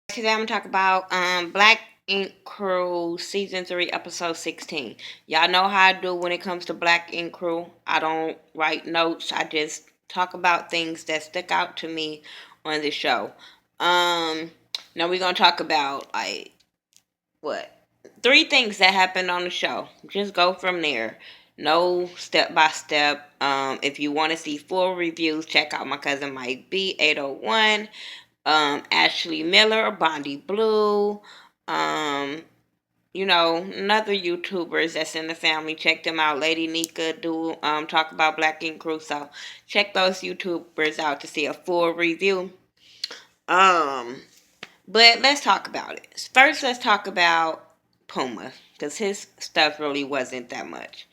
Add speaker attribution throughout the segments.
Speaker 1: Today I'm gonna talk about Black Ink Crew season 3 episode 16. Y'all know how I do when it comes to Black Ink Crew. I don't write notes. I just talk about things that stick out to me on the show. Um Now we're gonna talk about like what? Three things that happened on the show. Just go from there. No step by step. If you want to see full reviews, check out my cousin Mike B 801, Ashley Miller, Bondi Blue, um, another YouTubers that's in the family. Check them out. Lady Nika do talk about Black Ink Crew. So check those YouTubers out to see a full review. Um, but let's talk about it. First, let's talk about Puma because his stuff really wasn't that much.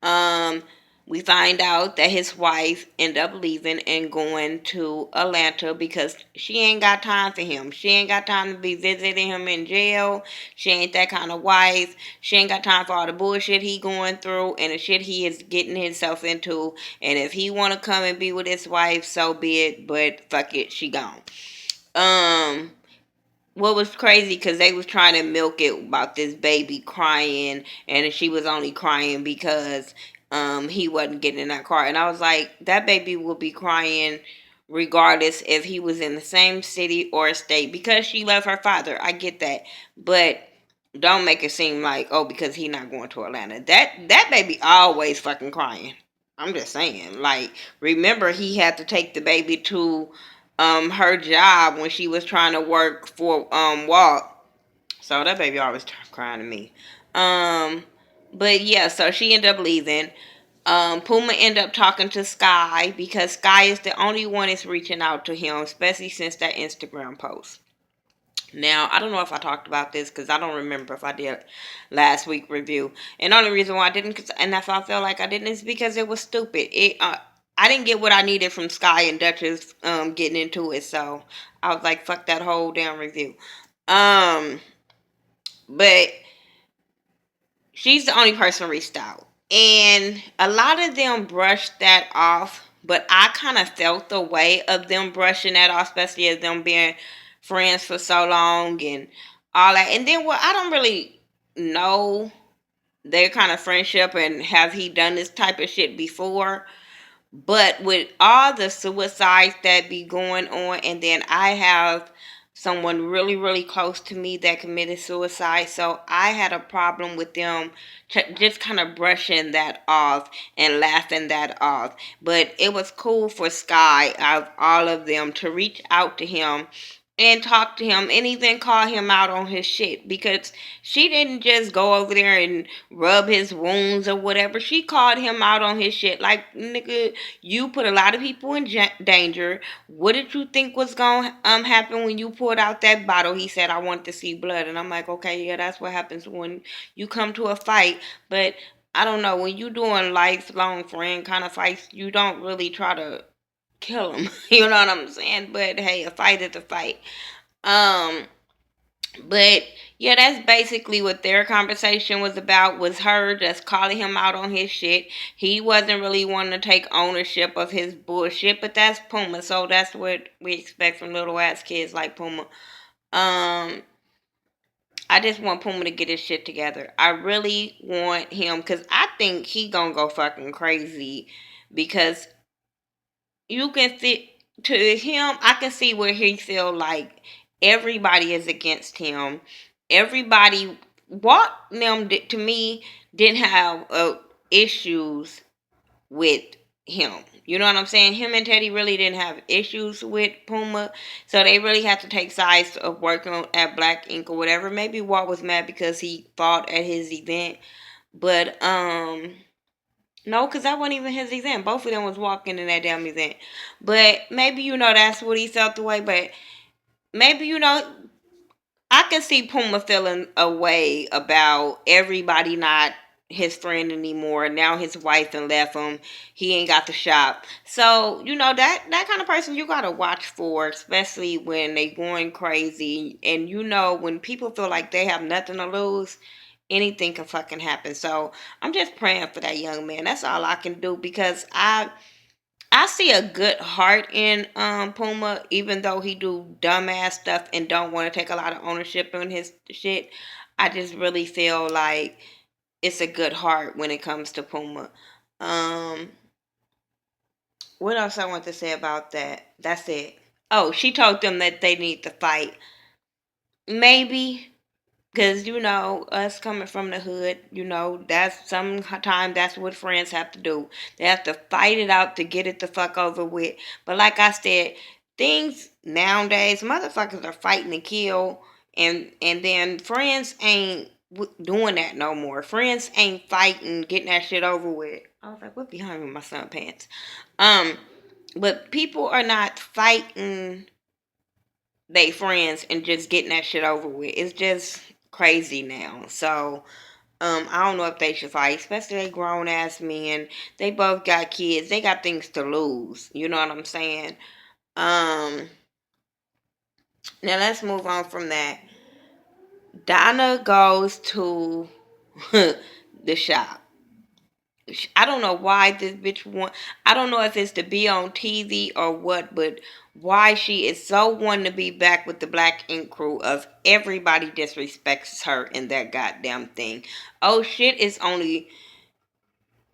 Speaker 1: Um, we find out that his wife ended up leaving and going to Atlanta because she ain't got time for him. She ain't got time to be visiting him in jail. She ain't that kind of wife. She ain't got time for all the bullshit he going through and the shit he is getting himself into. And if he want to come and be with his wife, so be it. But fuck it, she gone. Um, what was crazy because they was trying to milk it about this baby crying, and she was only crying because he wasn't getting in that car. And I was like, that baby will be crying regardless if he was in the same city or state because she loved her father. I get that, but don't make it seem like, oh, because he not going to Atlanta. That baby always fucking crying. I'm just saying. Like, remember he had to take the baby to her job when she was trying to work for Walt. So that baby always crying to me. Um but yeah, so she ended up leaving. Puma ended up talking to Sky because Sky is the only one that's reaching out to him, especially since that Instagram post. Now, I don't know if I talked about this because I don't remember if I did last week review. And the only reason why I didn't, and if I felt like I didn't, is because it was stupid. I didn't get what I needed from Sky and Duchess getting into it. So I was like, fuck that whole damn review. Um, but she's the only person reached out. And a lot of them brushed that off. But I kind of felt the way of them brushing that off, especially as them being friends for so long and all that. And then, well, I don't really know their kind of friendship and have he done this type of shit before. But with all the suicides that be going on, and then I have someone really, really close to me that committed suicide, so I had a problem with them just kind of brushing that off and laughing that off. But it was cool for Sky, out of all of them, to reach out to him and talk to him and even call him out on his shit because she didn't just go over there and rub his wounds or whatever. She called him out on his shit. Like, nigga, you put a lot of people in danger. What did you think was going to happen when you pulled out that bottle? He said, I want to see blood. And I'm like, okay, yeah, that's what happens when you come to a fight. But I don't know. When you doing lifelong friend kind of fights, you don't really try to kill him. You know what I'm saying? But hey, a fight is a fight. Um, but yeah, that's basically what their conversation was about. Was her just calling him out on his shit. He wasn't really wanting to take ownership of his bullshit, but that's Puma, so that's what we expect from little ass kids like Puma. Um, I just want Puma to get his shit together. I really want him because I think he gonna go fucking crazy because you can see to him. I can see where he feel like everybody is against him. Everybody, what them to me didn't have issues with him. You know what I'm saying? Him and Teddy really didn't have issues with Puma, so they really had to take sides of working at Black Ink or whatever. Maybe Walt was mad because he fought at his event, but no, because that wasn't even his event. Both of them was walking in that damn event. But maybe, that's what he felt the way. But maybe, I can see Puma feeling a way about everybody not his friend anymore. Now his wife and left him. He ain't got the shop. So, that kind of person you got to watch for, especially when they going crazy. And, when people feel like they have nothing to lose, anything can fucking happen. So I'm just praying for that young man. That's all I can do because I see a good heart in Puma, even though he do dumbass stuff and don't want to take a lot of ownership on his shit. I just really feel like it's a good heart when it comes to Puma. Um, what else I want to say about that? That's it. Oh, she told them that they need to fight. Maybe, because, us coming from the hood, that's sometimes that's what friends have to do. They have to fight it out to get it the fuck over with. But like I said, things nowadays, motherfuckers are fighting to kill, and then friends ain't doing that no more. Friends ain't fighting, getting that shit over with. I was like, what behind me, my son pants? Um, but people are not fighting they friends and just getting that shit over with. It's just crazy now. So, I don't know if they should fight, especially they grown ass men. They both got kids. They got things to lose. You know what I'm saying? Um, Now let's move on from that. Donna goes to the shop. I don't know why this bitch want. I don't know if it's to be on TV or what, but why she is so wanting to be back with the Black Ink Crew of everybody disrespects her in that goddamn thing. Oh shit, is only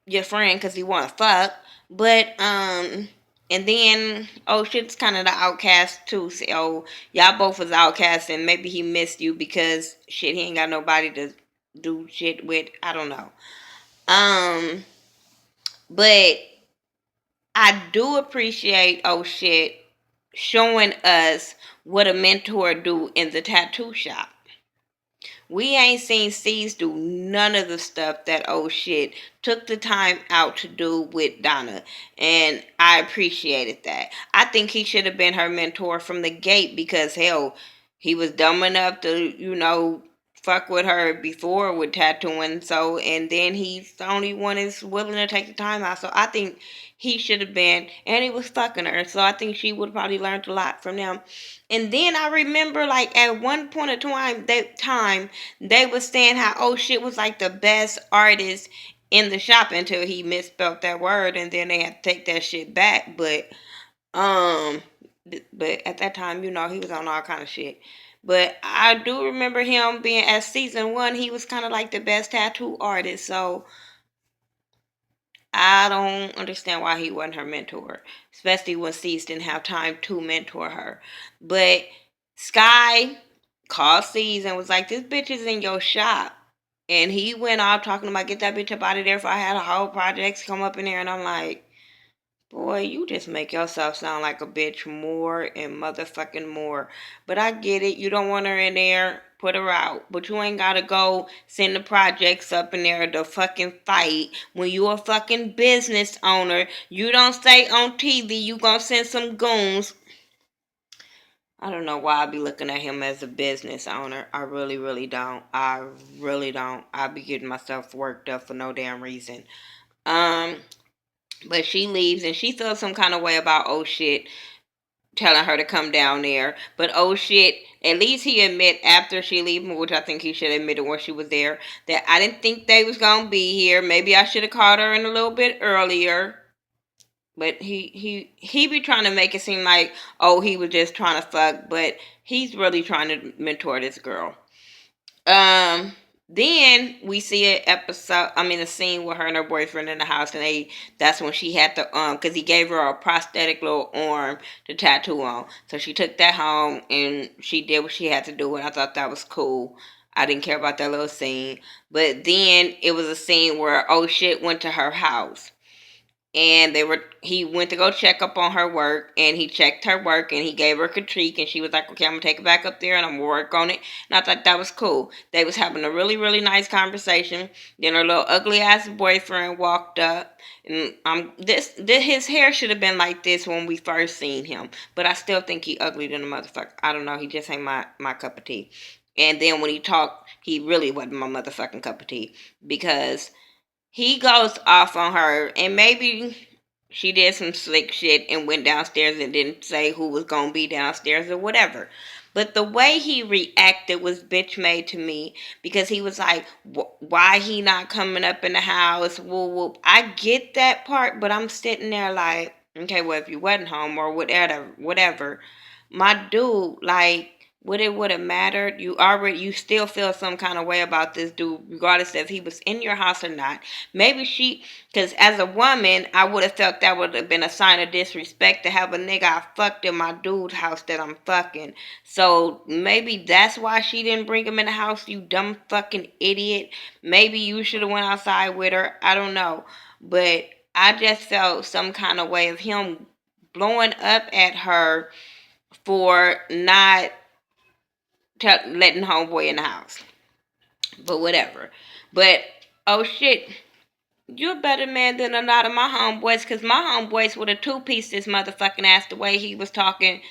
Speaker 1: your friend because he want to fuck, but and then oh shit's kind of the outcast too. So y'all both was outcasts, and maybe he missed you because shit he ain't got nobody to do shit with. I don't know. Um, but I do appreciate oh shit showing us what a mentor do in the tattoo shop. We ain't seen C's do none of the stuff that old shit took the time out to do with Donna. And I appreciated that. I think he should have been her mentor from the gate because hell, he was dumb enough to, fuck with her before with tattooing. So and then he's the only one is willing to take the time out. So I think he should have been and he was fucking her. So I think she would have probably learned a lot from them. And then I remember like at one point of time they was saying how oh shit was like the best artist in the shop until he misspelled that word and then they had to take that shit back. Um but at that time, he was on all kind of shit. But I do remember him being at season one, he was kind of like the best tattoo artist. So I don't understand why he wasn't her mentor, especially when Cease didn't have time to mentor her. But Sky called Cease and was like, "This bitch is in your shop," and he went off talking about get that bitch up out of there. If I had a whole projects come up in there, and I'm like, boy, you just make yourself sound like a bitch more and motherfucking more. But I get it. You don't want her in there. Put her out. But you ain't gotta go send the projects up in there to fucking fight. When you a fucking business owner, you don't stay on TV. You gonna send some goons. I don't know why I be looking at him as a business owner. I really, really don't. I really don't. I be getting myself worked up for no damn reason. Um, but she leaves and she feels some kind of way about oh shit telling her to come down there. But oh shit, at least he admit after she leave, which I think he should admit it when she was there, that I didn't think they was gonna be here. Maybe I should have called her in a little bit earlier. But he be trying to make it seem like oh he was just trying to fuck, but he's really trying to mentor this girl. Um, then we see a scene with her and her boyfriend in the house, and that's when she had to, cause he gave her a prosthetic little arm to tattoo on. So she took that home and she did what she had to do, and I thought that was cool. I didn't care about that little scene. But then it was a scene where, oh shit, went to her house and he went to go check up on her work and he checked her work and he gave her a critique and she was like, okay, I'm gonna take it back up there and I'm gonna work on it. And I thought that was cool. They was having a really really nice conversation. Then her little ugly ass boyfriend walked up and this his hair should have been like this when we first seen him, but I still think he ugly than a motherfucker. I don't know, he just ain't my cup of tea. And then when he talked, he really wasn't my motherfucking cup of tea because he goes off on her, and maybe she did some slick shit and went downstairs and didn't say who was gonna be downstairs or whatever. But the way he reacted was bitch made to me because he was like, "Why he not coming up in the house?" Whoop whoop. I get that part, but I'm sitting there like, Okay, well, if you wasn't home or whatever, my dude, like, would have mattered? You still feel some kind of way about this dude, regardless if he was in your house or not. Maybe because as a woman, I would have felt that would have been a sign of disrespect to have a nigga I fucked in my dude's house that I'm fucking. So maybe that's why she didn't bring him in the house, you dumb fucking idiot. Maybe you should have went outside with her. I don't know. But I just felt some kind of way of him blowing up at her for not letting homeboy in the house. But whatever. But oh shit, you're a better man than a lot of my homeboys, because my homeboys would have two-pieced this motherfucking ass the way he was talking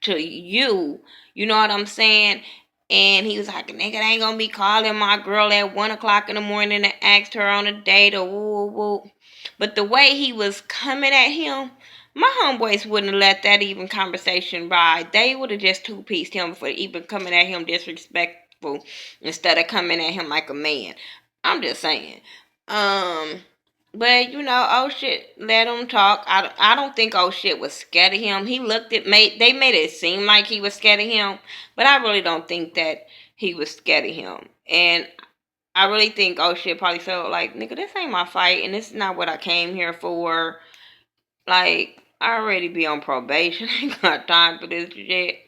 Speaker 1: to you. You know what I'm saying? And he was like, nigga, ain't gonna be calling my girl at 1 o'clock in the morning and asked her on a date or woo woo woo. But the way he was coming at him, my homeboys wouldn't have let that even conversation ride. They would have just two-pieced him for even coming at him disrespectful instead of coming at him like a man. I'm just saying. Um, but oh shit, let him talk. I don't think oh shit was scared of him. They made it seem like he was scared of him, but I really don't think that he was scared of him. And I really think oh shit probably felt like, nigga, this ain't my fight and this is not what I came here for. Like, I already be on probation. I ain't got time for this shit.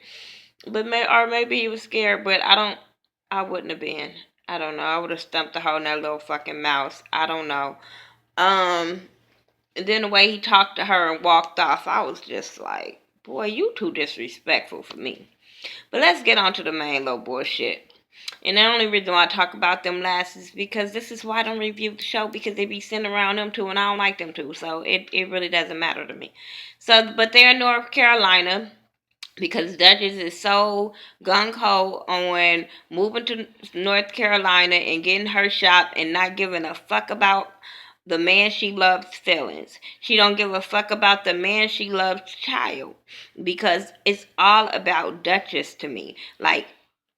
Speaker 1: Or maybe he was scared, but I wouldn't have been. I don't know. I would have stumped the hole in that little fucking mouse. I don't know. Um, and then the way he talked to her and walked off, I was just like, boy, you too disrespectful for me. But let's get on to the main little bullshit. And the only reason why I talk about them last is because this is why I don't review the show, because they be sitting around them too and I don't like them too. So it really doesn't matter to me. So, but they're in North Carolina because Duchess is so gung ho on moving to North Carolina and getting her shop and not giving a fuck about the man she loves feelings. She don't give a fuck about the man she loves child, because it's all about Duchess to me.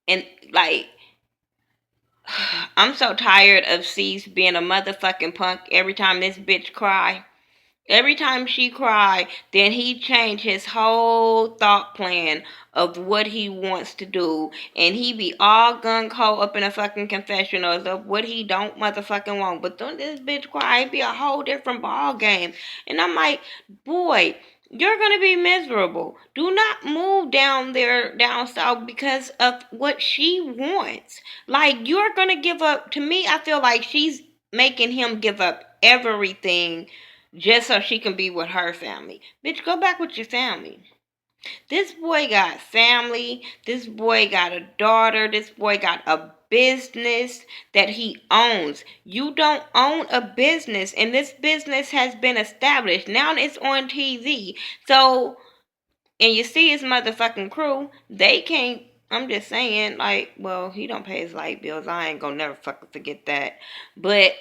Speaker 1: And like I'm so tired of Cease being a motherfucking punk every time this bitch cry. Every time she cried, then he changed his whole thought plan of what he wants to do. And he be all gung-ho up in a fucking confessionals of what he don't motherfucking want. But then this bitch cry, it be a whole different ball game. And I'm like, boy, you're going to be miserable. Do not move down there, down south, because of what she wants. Like, you're going to give up. To me, I feel like she's making him give up everything just so she can be with her family. Bitch, go back with your family. This boy got family. This boy got a daughter. This boy got a business that he owns. You don't own a business, and this business has been established. Now it's on TV. So, and you see his motherfucking crew, they can't. I'm just saying, like, well, he don't pay his light bills. I ain't gonna never fucking forget that. But,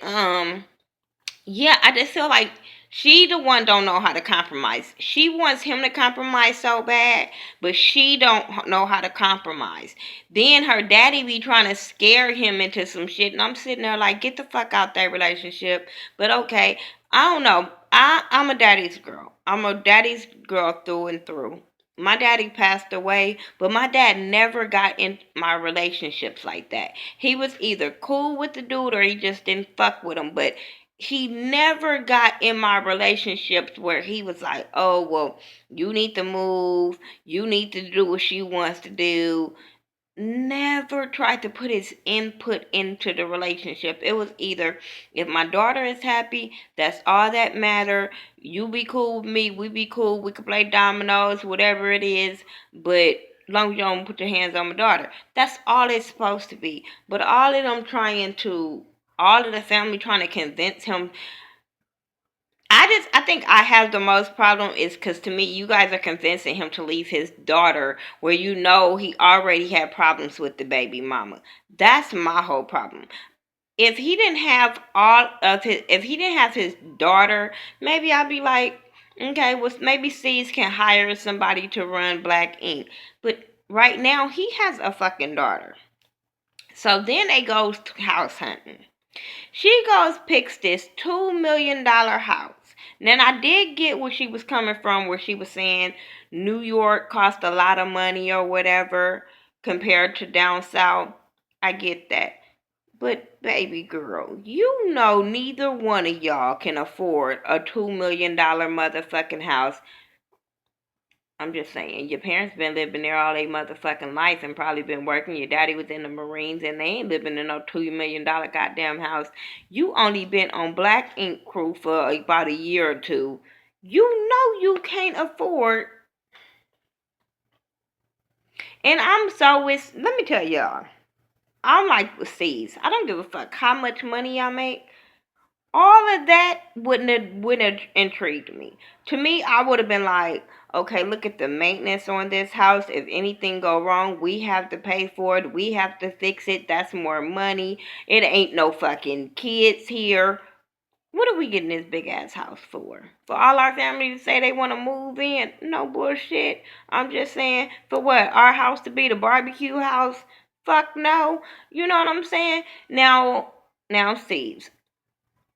Speaker 1: yeah, I just feel like she the one don't know how to compromise. She wants him to compromise so bad, but she don't know how to compromise. Then her daddy be trying to scare him into some shit, and I'm sitting there like, get the fuck out that relationship. But okay, I don't know. I'm a daddy's girl. I'm a daddy's girl through and through. My daddy passed away, but my dad never got in my relationships like that. He was either cool with the dude or he just didn't fuck with him. But he never got in my relationships where he was like, oh, well, you need to move. You need to do what she wants to do. Never tried to put his input into the relationship. It was either, if my daughter is happy, that's all that matter. You be cool with me, we be cool, we can play dominoes, whatever it is, but as long as you don't put your hands on my daughter. That's all it's supposed to be. But all of the family trying to convince him. I think I have the most problem is because to me, you guys are convincing him to leave his daughter where he already had problems with the baby mama. That's my whole problem. If he didn't have if he didn't have his daughter, maybe I'd be like, okay, well, maybe C's can hire somebody to run Black Ink. But right now, he has a fucking daughter. So then they goes to house hunting. She goes picks this $2 million house. Then I did get where she was coming from, where she was saying New York cost a lot of money or whatever compared to down south. I get that. But baby girl, you know neither one of y'all can afford a $2 million motherfucking house. I'm just saying, your parents been living there all their motherfucking life and probably been working. Your daddy was in the Marines and they ain't living in no $2 million goddamn house. You only been on Black Ink Crew for about a year or two. You know you can't afford. And I'm so with, let me tell y'all, I'm like with C's. I don't give a fuck how much money y'all make. All of that wouldn't have intrigued me. To me, I would have been like, okay, look at the maintenance on this house. If anything go wrong, we have to pay for it. We have to fix it. That's more money. It ain't no fucking kids here. What are we getting this big ass house for? For all our family to say they want to move in? No bullshit. I'm just saying, for what? Our house to be the barbecue house? Fuck no. You know what I'm saying? Now, Steve,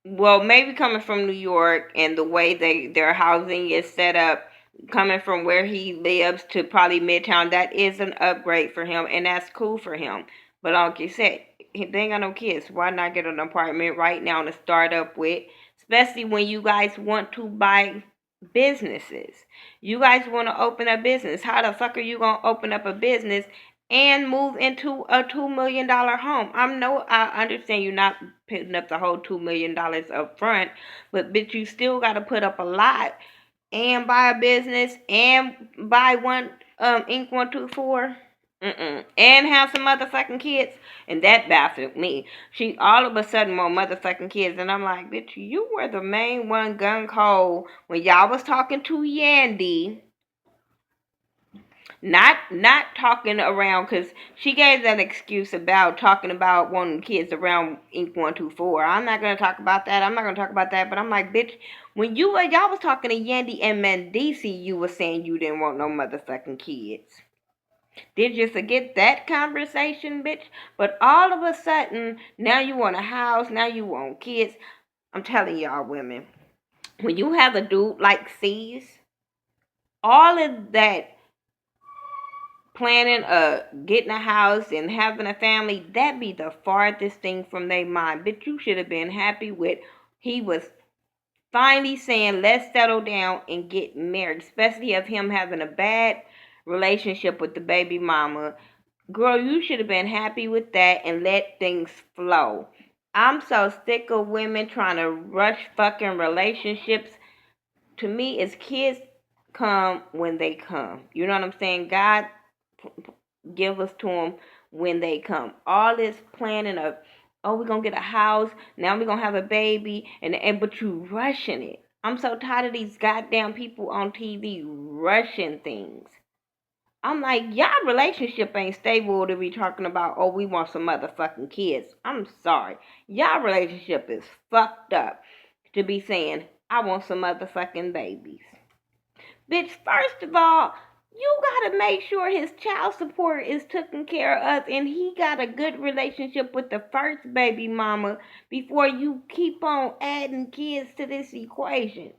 Speaker 1: well, maybe coming from New York and the way their housing is set up, coming from where he lives to probably Midtown, that is an upgrade for him, and that's cool for him. But like you said, they ain't got no kids. Why not get an apartment right now to start up with? Especially when you guys want to buy businesses. You guys want to open a business. How the fuck are you gonna open up a business and move into a $2 million home? I understand you're not putting up the whole $2 million up front, but bitch, you still got to put up a lot and buy a business and buy one Inc. 124. And have some motherfucking kids, and that baffled me. She all of a sudden more motherfucking kids, and I'm like, bitch, you were the main one gung ho when y'all was talking to Yandy. Not talking around, because she gave that excuse about talking about wanting kids around Inc. 124. I'm not gonna talk about that. I'm not gonna talk about that. But I'm like, bitch, when y'all was talking to Yandy and Mendici, you was saying you didn't want no motherfucking kids. Did you forget that conversation, bitch? But all of a sudden, now you want a house, now you want kids. I'm telling y'all, women, when you have a dude like C's, all of that planning getting a house and having a family, that be the farthest thing from their mind. Bitch, you should have been happy with he was finally saying let's settle down and get married, especially of him having a bad relationship with the baby mama. Girl, you should have been happy with that and let things flow. I'm so sick of women trying to rush fucking relationships. To me, it's kids come when they come. You know what I'm saying? God give us to them when they come. All this planning of, oh, we're gonna get a house, now we're gonna have a baby, and but you rushing it. I'm so tired of these goddamn people on TV rushing things. I'm like, y'all relationship ain't stable to be talking about, oh, we want some motherfucking kids. I'm sorry. Y'all relationship is fucked up to be saying, I want some motherfucking babies. Bitch, first of all, you gotta make sure his child support is taken care of and he got a good relationship with the first baby mama before you keep on adding kids to this equation.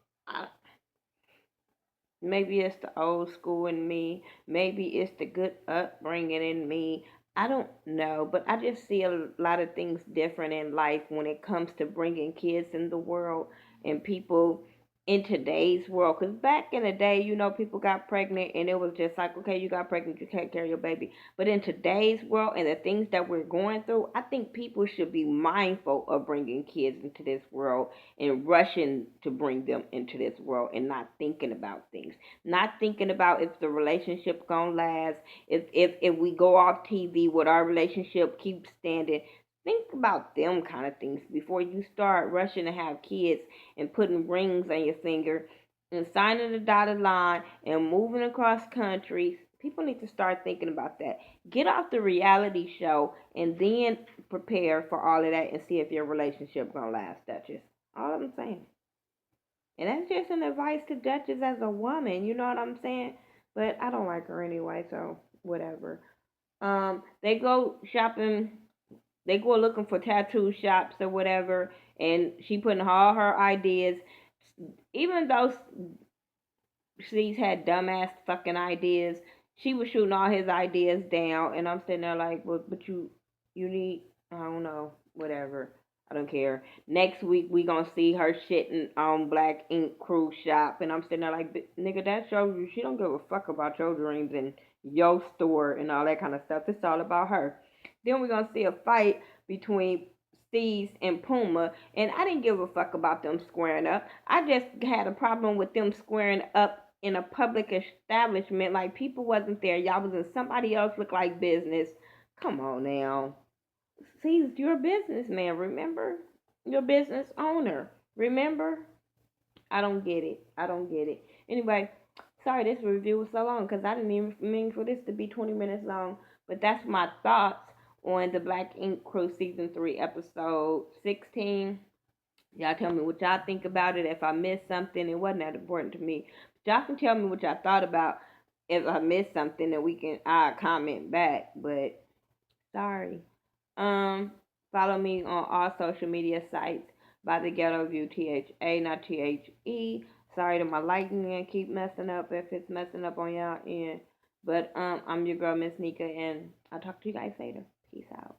Speaker 1: Maybe it's the old school in me. Maybe it's the good upbringing in me. I don't know, but I just see a lot of things different in life when it comes to bringing kids in the world and people in today's world. Because back in the day, people got pregnant and it was just like, okay, you got pregnant, you take care of your baby. But in today's world and the things that we're going through, I think people should be mindful of bringing kids into this world and rushing to bring them into this world and not thinking about things, not thinking about if the relationship gonna last, if we go off TV, would our relationship keep standing. Think about them kind of things before you start rushing to have kids and putting rings on your finger and signing the dotted line and moving across countries. People need to start thinking about that. Get off the reality show and then prepare for all of that and see if your relationship gonna last, Duchess. All I'm saying. And that's just an advice to Duchess as a woman, you know what I'm saying? But I don't like her anyway, so whatever. They go shopping, they go looking for tattoo shops or whatever, and she putting all her ideas. Even though she's had dumbass fucking ideas, she was shooting all his ideas down, and I'm sitting there like, but you need, I don't know, whatever. I don't care. Next week we gonna see her shitting on Black Ink Crew shop, and I'm sitting there like, nigga, that shows you she don't give a fuck about your dreams and your store and all that kind of stuff. It's all about her. Then we're gonna see a fight between Steez and Puma, and I didn't give a fuck about them squaring up. I just had a problem with them squaring up in a public establishment. Like people wasn't there. Y'all was in somebody else look like business. Come on now. Steez, you're a businessman, remember? You're a business owner. Remember? I don't get it. I don't get it. Anyway, sorry this review was so long because I didn't even mean for this to be 20 minutes long. But that's my thoughts on the Black Ink Crew Season 3, Episode 16. Y'all tell me what y'all think about it. If I missed something, it wasn't that important to me. But y'all can tell me what y'all thought about if I missed something and I comment back. But sorry. Um, Follow me on all social media sites by the Ghetto View, THA, not THE. Sorry that my lighting keep messing up if it's messing up on y'all end. But I'm your girl Miss Nika, and I'll talk to you guys later. Peace out.